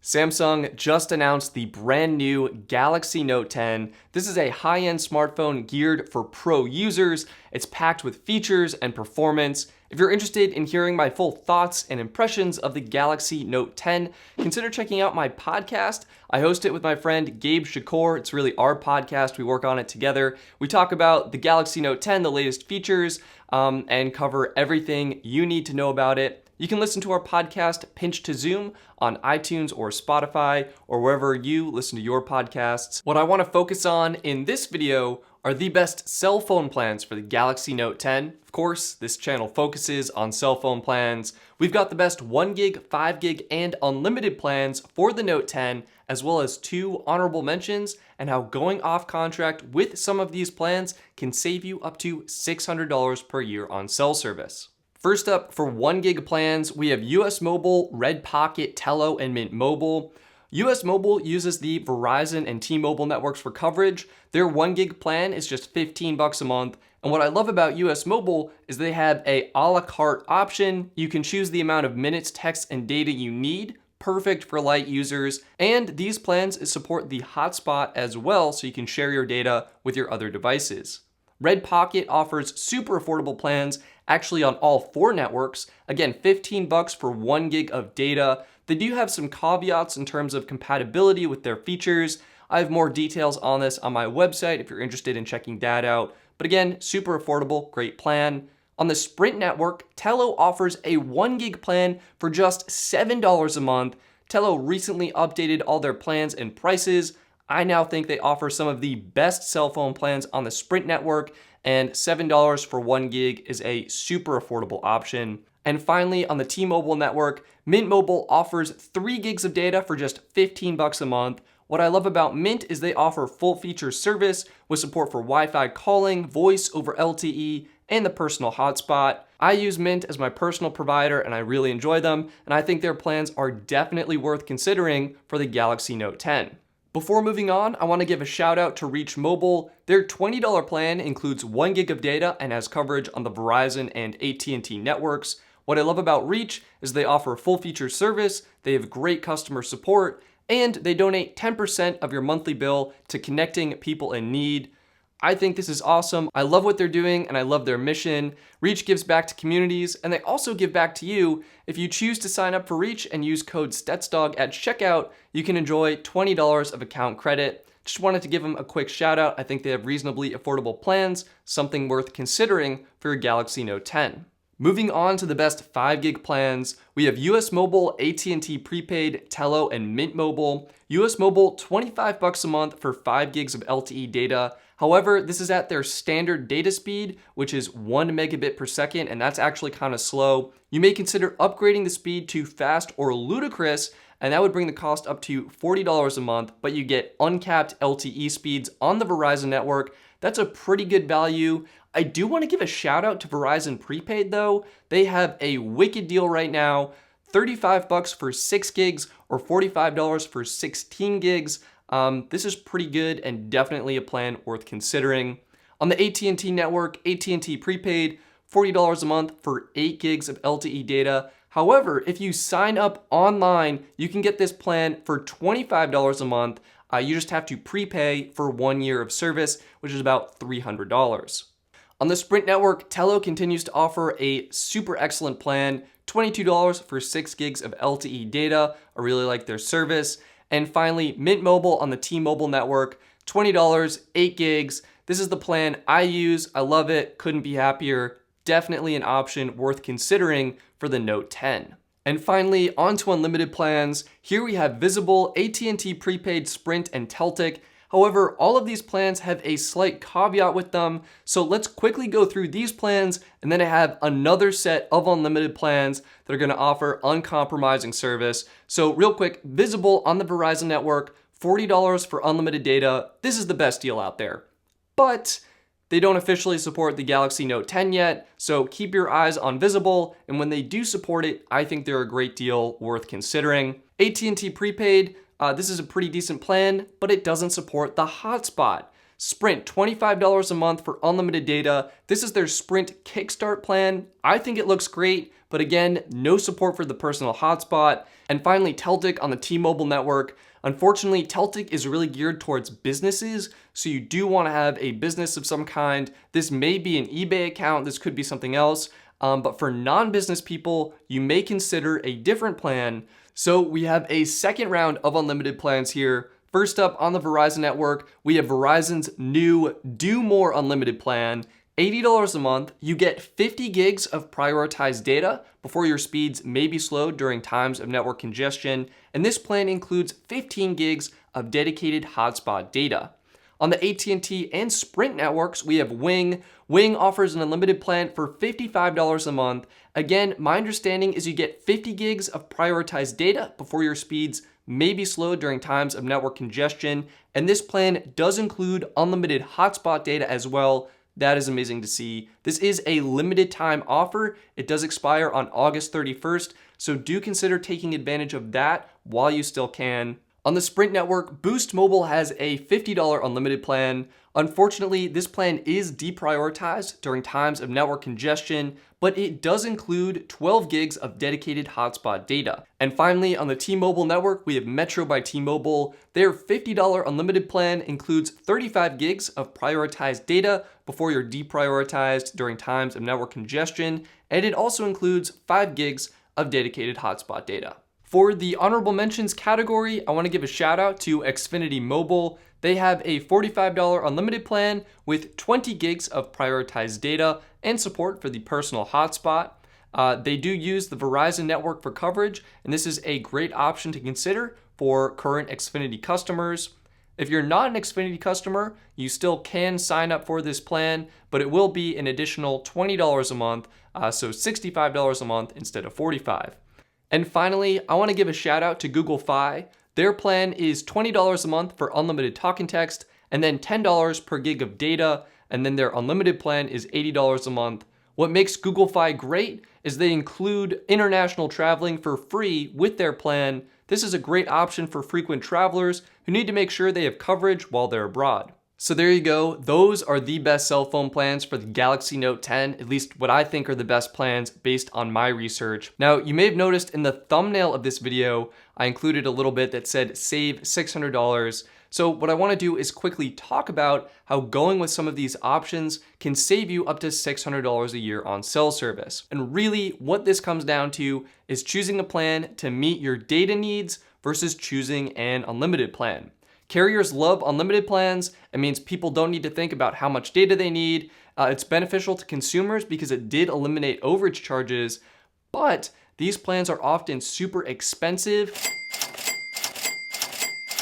Samsung just announced the brand new Galaxy Note 10. This is a high-end smartphone geared for pro users. It's packed with features and performance. If you're interested in hearing my full thoughts and impressions of the Galaxy Note 10, consider checking out my podcast. I host it with my friend Gabe Shakour. It's really our podcast. We work on it together. We talk about the Galaxy Note 10, the latest features, and cover everything you need to know about it. You can listen to our podcast, Pinch to Zoom, on iTunes or Spotify, or wherever you listen to your podcasts. What I want to focus on in this video are the best cell phone plans for the Galaxy Note 10. Of course, this channel focuses on cell phone plans. We've got the best 1 gig, 5 gig, and unlimited plans for the Note 10, as well as 2 honorable mentions, and how going off contract with some of these plans can save you up to $600 per year on cell service. First up, for 1 gig plans, we have US Mobile, Red Pocket, Tello, and Mint Mobile. US Mobile uses the Verizon and T-Mobile networks for coverage. Their 1 gig plan is just $15 a month. And what I love about US Mobile is they have a la carte option. You can choose the amount of minutes, text, and data you need. Perfect for light users. And these plans support the hotspot as well, so you can share your data with your other devices. Red Pocket offers super affordable plans, actually on all 4 networks. Again, $15 for 1 gig of data. They do have some caveats in terms of compatibility with their features. I have more details on this on my website if you're interested in checking that out. But again, super affordable, great plan. On the Sprint network, Tello offers a 1 gig plan for just $7 a month. Tello recently updated all their plans and prices. I now think they offer some of the best cell phone plans on the Sprint network, and $7 for 1 gig is a super affordable option. And finally, on the T-Mobile network, Mint Mobile offers 3 gigs of data for just $15 a month. What I love about Mint is they offer full feature service with support for Wi-Fi calling, voice over LTE, and the personal hotspot. I use Mint as my personal provider and I really enjoy them, and I think their plans are definitely worth considering for the Galaxy Note 10. Before moving on, I want to give a shout out to Reach Mobile. Their $20 plan includes 1 gig of data and has coverage on the Verizon and AT&T networks. What I love about Reach is they offer full feature service, they have great customer support, and they donate 10% of your monthly bill to connecting people in need. I think this is awesome. I love what they're doing and I love their mission. Reach gives back to communities and they also give back to you. If you choose to sign up for Reach and use code stetsdogg at checkout, you can enjoy $20 of account credit. Just wanted to give them a quick shout out. I think they have reasonably affordable plans, something worth considering for your Galaxy Note 10. Moving on to the best 5 gig plans, we have US Mobile, AT&T Prepaid, Tello, and Mint Mobile. US Mobile, $25 a month for 5 gigs of LTE data. However, this is at their standard data speed, which is 1 megabit per second, and that's actually kind of slow. You may consider upgrading the speed to fast or ludicrous, and that would bring the cost up to $40 a month, but you get uncapped LTE speeds on the Verizon network. That's a pretty good value. I do want to give a shout out to Verizon Prepaid though. They have a wicked deal right now, $35 for 6 gigs or $45 for 16 gigs. This is pretty good and definitely a plan worth considering. On the AT&T network, AT&T Prepaid, $40 a month for 8 gigs of LTE data. However, if you sign up online, you can get this plan for $25 a month. You just have to prepay for 1 year of service, which is about $300. On the Sprint network, Tello continues to offer a super excellent plan, $22 for 6 gigs of LTE data. I really like their service. And finally, Mint Mobile on the T-Mobile network, $20, 8 gigs. This is the plan I use. I love it. Couldn't be happier. Definitely an option worth considering for the Note 10. And finally, on to unlimited plans. Here we have Visible, AT&T Prepaid, Sprint, and Teltic. However, all of these plans have a slight caveat with them. So let's quickly go through these plans, and then I have another set of unlimited plans that are going to offer uncompromising service. So real quick, Visible on the Verizon network, $40 for unlimited data. This is the best deal out there. But they don't officially support the Galaxy Note 10 yet, so keep your eyes on Visible, and when they do support it, I think they're a great deal worth considering. AT&T Prepaid, this is a pretty decent plan, but it doesn't support the hotspot. Sprint, $25 a month for unlimited data. This is their Sprint Kickstart plan. I think it looks great, but again, no support for the personal hotspot. And finally, Teltic on the T-Mobile network. Unfortunately, Teltic is really geared towards businesses, so you do want to have a business of some kind. This may be an eBay account, this could be something else, but for non-business people, you may consider a different plan. So we have a second round of unlimited plans here. First up on the Verizon network, we have Verizon's new Do More Unlimited plan. $80 a month, you get 50 gigs of prioritized data before your speeds may be slowed during times of network congestion, and this plan includes 15 gigs of dedicated hotspot data. On the AT&T and Sprint networks, we have Wing. Wing offers an unlimited plan for $55 a month. Again, my understanding is you get 50 gigs of prioritized data before your speeds may be slowed during times of network congestion, and this plan does include unlimited hotspot data as well. That is amazing to see. This is a limited time offer. It does expire on August 31st, so do consider taking advantage of that while you still can. On the Sprint network, Boost Mobile has a $50 unlimited plan. Unfortunately, this plan is deprioritized during times of network congestion, but it does include 12 gigs of dedicated hotspot data. And finally, on the T-Mobile network, we have Metro by T-Mobile. Their $50 unlimited plan includes 35 gigs of prioritized data before you're deprioritized during times of network congestion, and it also includes 5 gigs of dedicated hotspot data. For the honorable mentions category, I want to give a shout out to Xfinity Mobile. They have a $45 unlimited plan with 20 gigs of prioritized data and support for the personal hotspot. They do use the Verizon network for coverage, and this is a great option to consider for current Xfinity customers. If you're not an Xfinity customer, you still can sign up for this plan, but it will be an additional $20 a month, so $65 a month instead of $45. And finally, I want to give a shout out to Google Fi. Their plan is $20 a month for unlimited talk and text, and then $10 per gig of data, and then their unlimited plan is $80 a month. What makes Google Fi great is they include international traveling for free with their plan. This is a great option for frequent travelers who need to make sure they have coverage while they're abroad. So there you go. Those are the best cell phone plans for the Galaxy Note 10, at least what I think are the best plans based on my research. Now, you may have noticed in the thumbnail of this video, I included a little bit that said save $600. So what I want to do is quickly talk about how going with some of these options can save you up to $600 a year on cell service. And really what this comes down to is choosing a plan to meet your data needs versus choosing an unlimited plan. Carriers love unlimited plans. It means people don't need to think about how much data they need. It's beneficial to consumers because it did eliminate overage charges, but these plans are often super expensive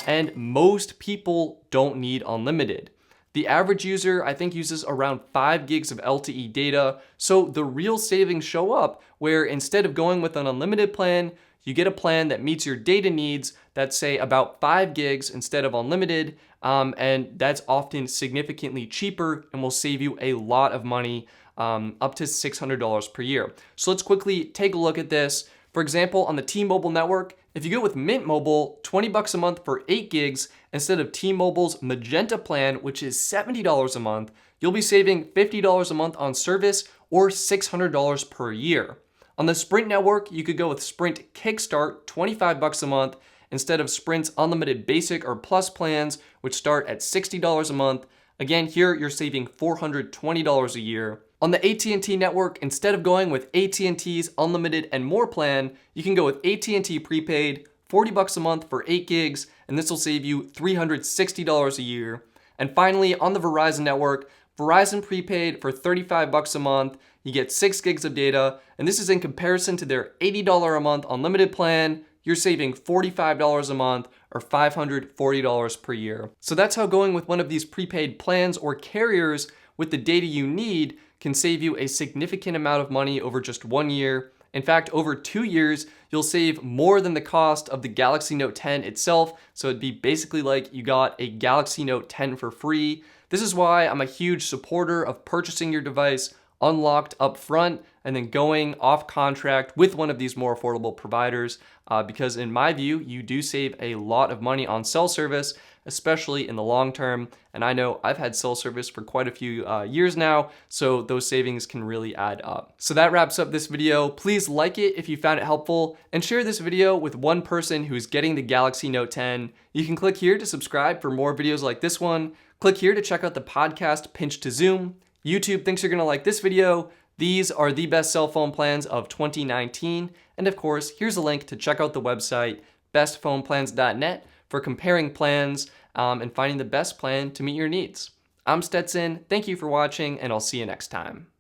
and most people don't need unlimited. The average user, I think, uses around 5 gigs of LTE data, so the real savings show up where instead of going with an unlimited plan, you get a plan that meets your data needs that's say about 5 gigs instead of unlimited, and that's often significantly cheaper and will save you a lot of money, up to $600 per year. So let's quickly take a look at this. For example, on the T-Mobile network, if you go with Mint Mobile, $20 a month for 8 gigs instead of T-Mobile's Magenta plan, which is $70 a month, you'll be saving $50 a month on service or $600 per year. On the Sprint network, you could go with Sprint Kickstart, $25 a month, instead of Sprint's unlimited basic or plus plans, which start at $60 a month. Again, here you're saving $420 a year. On the AT&T network, instead of going with AT&T's unlimited and more plan, you can go with AT&T prepaid, $40 a month for 8 gigs, and this will save you $360 a year. And finally, on the Verizon network, Verizon prepaid for $35 a month, you get 6 gigs of data, and this is in comparison to their $80 a month unlimited plan. You're saving $45 a month or $540 per year. So that's how going with one of these prepaid plans or carriers with the data you need can save you a significant amount of money over just 1 year. In fact, over 2 years, you'll save more than the cost of the Galaxy Note 10 itself. So it'd be basically like you got a Galaxy Note 10 for free. This is why I'm a huge supporter of purchasing your device unlocked up front and then going off contract with one of these more affordable providers, because in my view, you do save a lot of money on cell service especially in the long term. And I know I've had cell service for quite a few years now, so those savings can really add up. So that wraps up this video. Please like it if you found it helpful, and share this video with one person who's getting the Galaxy Note 10. You can click here to subscribe for more videos like this one. Click here to check out the podcast Pinch to Zoom. YouTube thinks you're gonna like this video. These are the best cell phone plans of 2019. And of course, here's a link to check out the website, bestphoneplans.net, for comparing plans and finding the best plan to meet your needs. I'm Stetson, thank you for watching, and I'll see you next time.